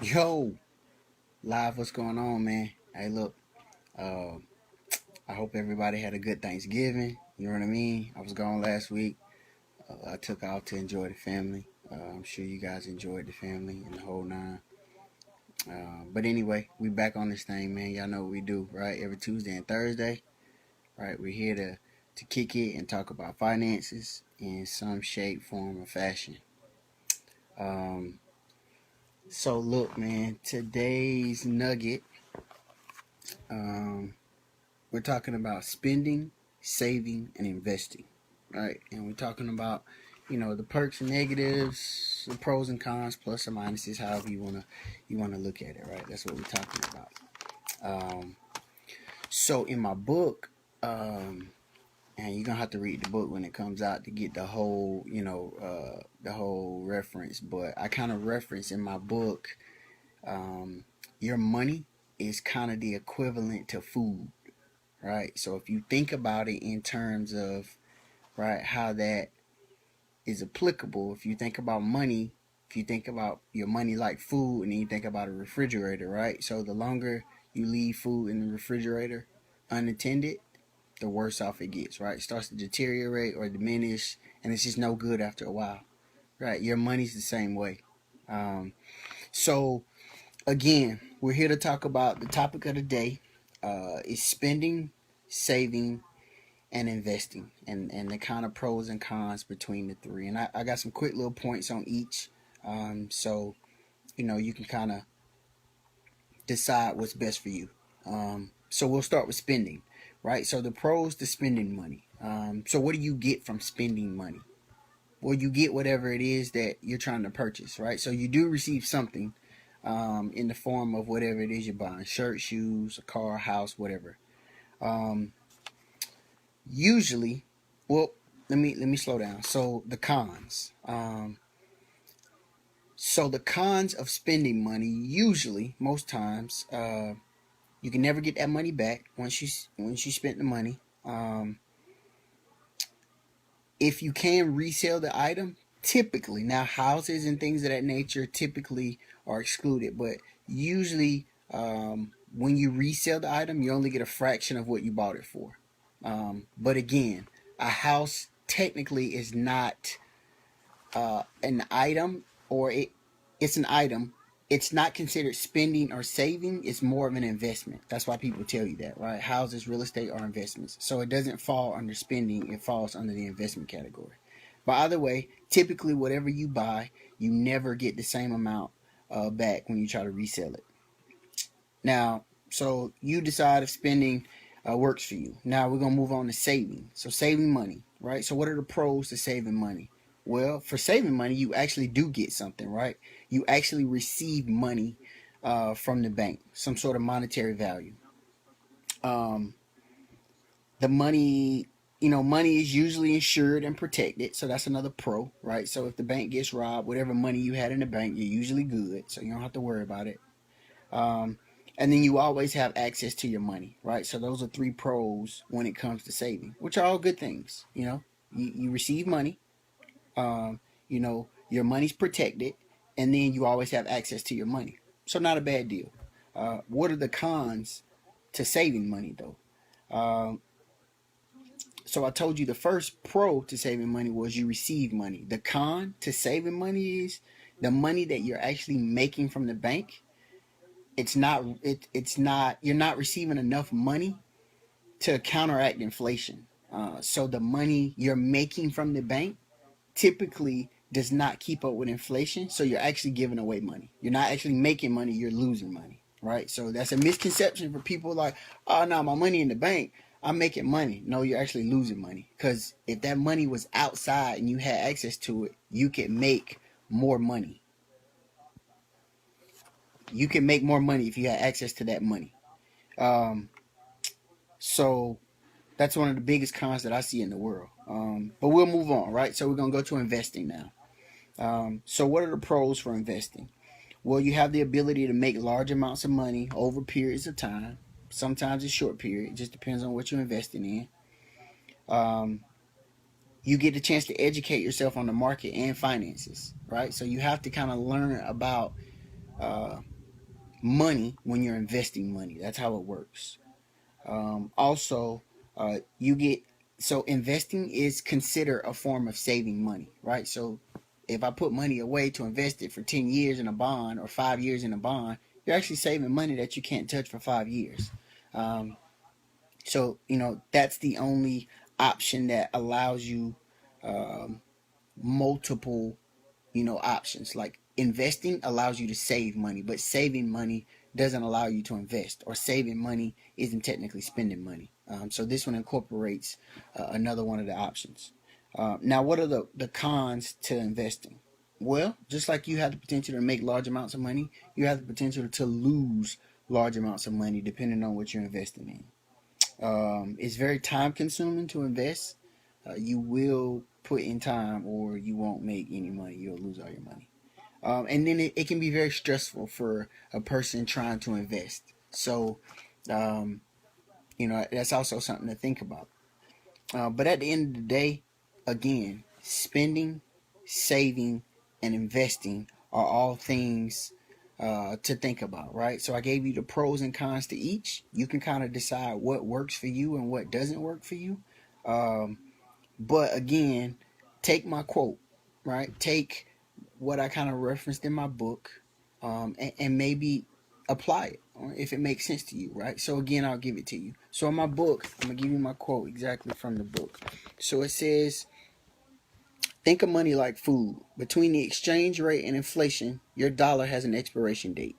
Yo, live, what's going on, man? Hey, look, I hope everybody had a good Thanksgiving. You know what I mean? I was gone last week. I took off to enjoy the family. I'm sure you guys enjoyed the family and the whole nine. But anyway, we back on this thing, man. Y'all know what we do, right? Every Tuesday and Thursday, right? We're here to kick it and talk about finances in some shape, form, or fashion. Um, so look, man, today's nugget. Um, we're talking about spending, saving, and investing, right? And we're talking about, the perks and negatives, the pros and cons, plus or minuses, however you wanna look at it, right? That's what we're talking about. Um, so in my book, and you're gonna have to read the book when it comes out to get the whole, the whole reference. But I kind of reference in my book, um, your money is kind of the equivalent to food, right? So if you think about it in terms of, right, how that is applicable, if you think about money, if you think about your money like food, and then you think about a refrigerator, right? So the longer you leave food in the refrigerator unattended, the worse off it gets, right? It starts to deteriorate or diminish, and it's just no good after a while, right? Your money's the same way. Um, so again, we're here to talk about the topic of the day. Is spending, saving, and investing, and the kind of pros and cons between the three. And I got some quick little points on each. So you can kind of decide what's best for you. So we'll start with spending, right? So the pros to spending money. So what do you get from spending money? Well, you get whatever it is that you're trying to purchase, right? So you do receive something, in the form of whatever it is you're buying: shirt, shoes, a car, house, whatever. Um, Usually, well, let me slow down. So the cons. So the cons of spending money, usually, most times, you can never get that money back once you spent the money. If you can resell the item, typically, now houses and things of that nature typically are excluded, but usually, when you resell the item, you only get a fraction of what you bought it for. But again, a house technically is not an item, or it's an item. It's not considered spending or saving. It's more of an investment. That's why people tell you that, right? Houses, real estate are investments. So it doesn't fall under spending. It falls under the investment category. But either way, typically whatever you buy, you never get the same amount back when you try to resell it. Now, so you decide if spending works for you. Now we're gonna move on to saving. So saving money, right? So what are the pros to saving money? Well, for saving money, you actually do get something, right? You actually receive money from the bank, some sort of monetary value. Um, the money, money is usually insured and protected, so that's another pro, right? So if the bank gets robbed, whatever money you had in the bank, you're usually good, so you don't have to worry about it. Um, and then you always have access to your money, right? So those are three pros when it comes to saving, which are all good things. You receive money, your money's protected, and then you always have access to your money. So not a bad deal. What are the cons to saving money though? Um, so I told you the first pro to saving money was you receive money. The con to saving money is the money that you're actually making from the bank. It's not you're not receiving enough money to counteract inflation. So the money you're making from the bank typically does not keep up with inflation. So you're actually giving away money. You're not actually making money. You're losing money, right? So that's a misconception for people like, oh no, my money in the bank, I'm making money. No, you're actually losing money, because if that money was outside and you had access to it, you could make more money. You can make more money if you had access to that money. Um, so that's one of the biggest cons that I see in the world. But we'll move on, right? So we're gonna go to investing now. So what are the pros for investing? Well, you have the ability to make large amounts of money over periods of time. Sometimes it's short period. It just depends on what you're investing in. Um, you get the chance to educate yourself on the market and finances, right? So you have to kind of learn about money when you're investing money. That's how it works. Also, you get so investing is considered a form of saving money, right? So if I put money away to invest it for 10 years in a bond or 5 years in a bond, you're actually saving money that you can't touch for 5 years. Um, so, that's the only option that allows you um, multiple options. Like investing allows you to save money, but saving money doesn't allow you to invest, or saving money isn't technically spending money. So this one incorporates another one of the options. Now, what are the cons to investing? Well, just like you have the potential to make large amounts of money, you have the potential to lose large amounts of money depending on what you're investing in. It's very time consuming to invest. You will put in time or you won't make any money. You'll lose all your money. And then it can be very stressful for a person trying to invest. So, um, that's also something to think about. But at the end of the day, again, spending, saving, and investing are all things to think about, right? So I gave you the pros and cons to each. You can kind of decide what works for you and what doesn't work for you. Um, but again, take my quote, right? Take what I kind of referenced in my book, and maybe apply it if it makes sense to you, right? So again, I'll give it to you. So in my book, I'm gonna give you my quote exactly from the book. So it says, "Think of money like food. Between the exchange rate and inflation, your dollar has an expiration date."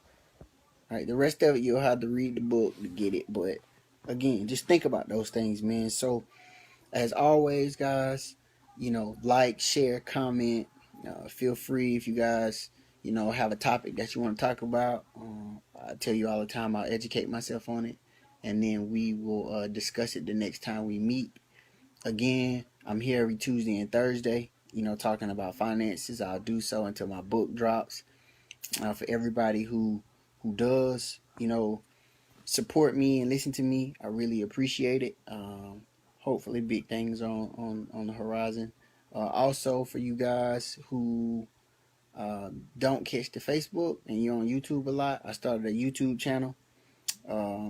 All right, the rest of it you'll have to read the book to get it. But again, just think about those things, man. So as always, guys, like, share, comment. Feel free if you guys, have a topic that you want to talk about. I tell you all the time, I'll educate myself on it, and then we will discuss it the next time we meet. Again, I'm here every Tuesday and Thursday, talking about finances. I'll do so until my book drops. For everybody who does, support me and listen to me, I really appreciate it. Hopefully big things on the horizon. Also, for you guys who don't catch the Facebook and you're on YouTube a lot, I started a YouTube channel.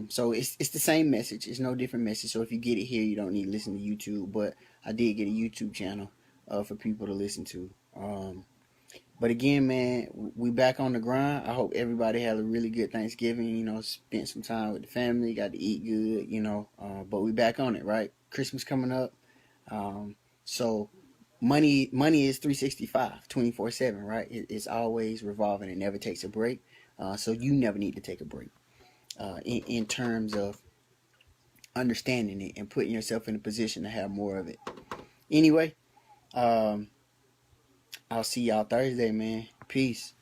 So it's the same message. It's no different message. So if you get it here, you don't need to listen to YouTube. But I did get a YouTube channel for people to listen to. But again, man, we back on the grind. I hope everybody had a really good Thanksgiving. Spent some time with the family, got to eat good. But we back on it, right? Christmas coming up. So money is 365, 24/7, right? It's always revolving. It never takes a break. So you never need to take a break in terms of understanding it and putting yourself in a position to have more of it. Anyway, I'll see y'all Thursday, man. Peace.